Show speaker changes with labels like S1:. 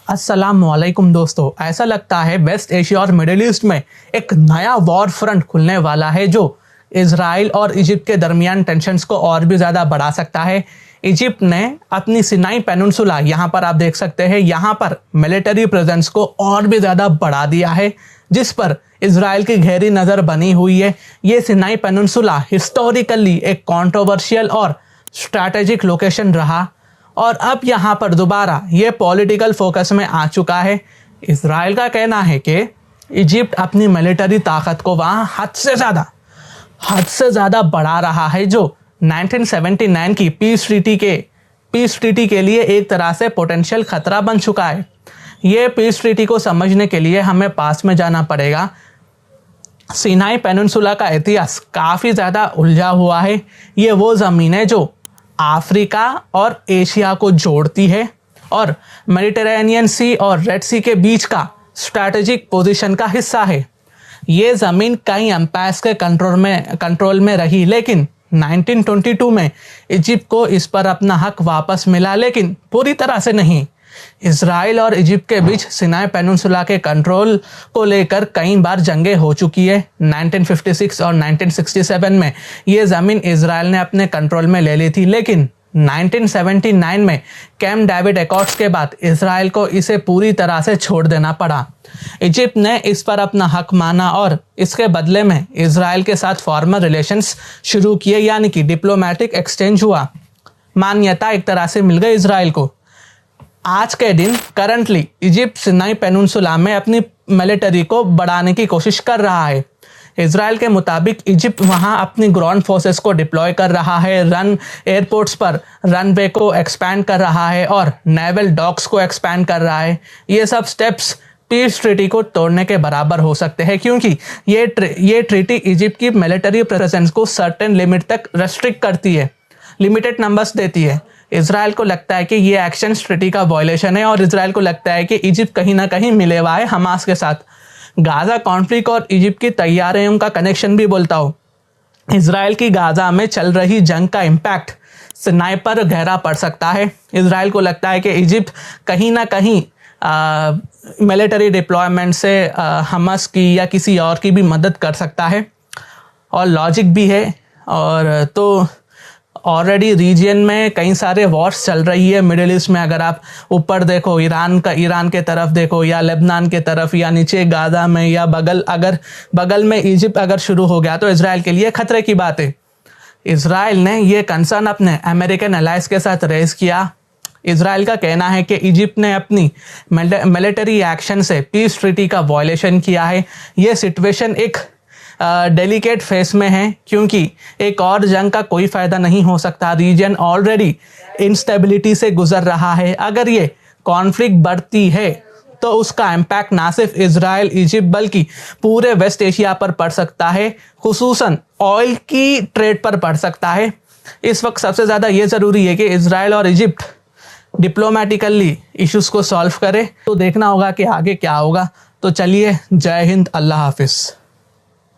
S1: अस्सलामुअलैकुम दोस्तों, ऐसा लगता है वेस्ट एशिया और मिडिल ईस्ट में एक नया वॉर फ्रंट खुलने वाला है जो इजराइल और इजिप्ट के दरमियान टेंशन्स को और भी ज़्यादा बढ़ा सकता है। इजिप्ट ने अपनी सिनाई पेनिनसुला, यहाँ पर आप देख सकते हैं, यहाँ पर मिलिट्री प्रेजेंस को और भी ज़्यादा बढ़ा दिया है, जिस पर इजराइल की गहरी नज़र बनी हुई है। ये सिनाई पेनिनसुला हिस्टोरिकली एक कंट्रोवर्शियल और स्ट्रैटेजिक लोकेशन रहा और अब यहाँ पर दोबारा ये पॉलिटिकल फोकस में आ चुका है। इजराइल का कहना है कि इजिप्ट अपनी मिलिट्री ताकत को वहाँ हद से ज़्यादा बढ़ा रहा है, जो 1979 की पीस ट्रीटी के लिए एक तरह से पोटेंशियल खतरा बन चुका है। ये पीस ट्रीटी को समझने के लिए हमें पास में जाना पड़ेगा। सिनाई पेनिनसुला का इतिहास काफ़ी ज़्यादा उलझा हुआ है। ये वो ज़मीन है जो अफ्रीका और एशिया को जोड़ती है और मेडिटेरेनियन सी और रेड सी के बीच का स्ट्रैटेजिक पोजीशन का हिस्सा है। ये ज़मीन कई एम्पायर्स के कंट्रोल में रही, लेकिन 1922 में इजिप्ट को इस पर अपना हक वापस मिला, लेकिन पूरी तरह से नहीं। इजराइल और इजिप्ट के बीच सिनाई पेनिनसुला के कंट्रोल को लेकर कई बार जंगें हो चुकी है। 1956 और 1967 में ये ज़मीन इजराइल ने अपने कंट्रोल में ले ली थी, लेकिन 1979 में कैंप डेविड एकॉर्ड्स के बाद इजराइल को इसे पूरी तरह से छोड़ देना पड़ा। इजिप्ट ने इस पर अपना हक माना और इसके बदले में इजराइल के साथ फॉर्मल रिलेशंस शुरू किए, यानी कि डिप्लोमेटिक एक्सचेंज हुआ। मान्यता एक तरह से मिल गई इजराइल को। आज के दिन करंटली इजिप्ट सिनाई पेनिनसुला में अपनी मिलिट्री को बढ़ाने की कोशिश कर रहा है। इजराइल के मुताबिक इजिप्ट वहां अपनी ग्राउंड फोर्सेस को डिप्लॉय कर रहा है, एयरपोर्ट्स पर रनवे को एक्सपैंड कर रहा है और नेवल डॉक्स को एक्सपैंड कर रहा है। ये सब स्टेप्स पीस ट्रीटी को तोड़ने के बराबर हो सकते हैं, क्योंकि ये ट्रीटी इजिप्ट की मिलिट्री प्रेजेंस को सर्टेन लिमिट तक रेस्ट्रिक्ट करती है, लिमिटेड नंबर्स देती है। इजराइल को लगता है कि ये एक्शन ट्रीटी का वायलेशन है और इजराइल को लगता है कि इजिप्ट कहीं ना कहीं मिले हुआ है हमास के साथ। गाज़ा कॉन्फ्लिक्ट और इजिप्ट की तैयारियों का कनेक्शन भी बोलता हो। इजराइल की गाज़ा में चल रही जंग का इम्पैक्ट सिनाई पर गहरा पड़ सकता है। इजराइल को लगता है कि इजिप्ट कहीं ना कहीं मिलिट्री डिप्लॉयमेंट से हमास की या किसी और की भी मदद कर सकता है, और लॉजिक भी है। और तो ऑलरेडी रीजन में कई सारे वॉर्स चल रही है मिडिल ईस्ट में। अगर आप ऊपर देखो, ईरान के तरफ देखो, या लेबनान के तरफ, या नीचे गाज़ा में, या बगल में इजिप्ट अगर शुरू हो गया तो इजराइल के लिए खतरे की बात है। इजराइल ने ये कंसर्न अपने अमेरिकन अलाइज के साथ रेज किया। इजराइल का कहना है कि इजिप्ट ने अपनी मिलिट्री एक्शन से पीस ट्रीटी का वायलेशन किया है। ये सिचुएशन एक डेलिकेट फेस में है, क्योंकि एक और जंग का कोई फ़ायदा नहीं हो सकता। रीजन ऑलरेडी इंस्टेबिलिटी से गुजर रहा है। अगर ये कॉन्फ्लिक्ट बढ़ती है तो उसका इम्पैक्ट ना सिर्फ इजराइल इजिप्ट बल्कि पूरे वेस्ट एशिया पर पड़ सकता है, खुसूसन ऑयल की ट्रेड पर पड़ सकता है। इस वक्त सबसे ज़्यादा ये ज़रूरी है कि इजराइल और इजिप्ट डिप्लोमेटिकली इश्यूज़ को सॉल्व करे। तो देखना होगा कि आगे क्या होगा। तो चलिए, जय हिंद, अल्लाह हाफिज़।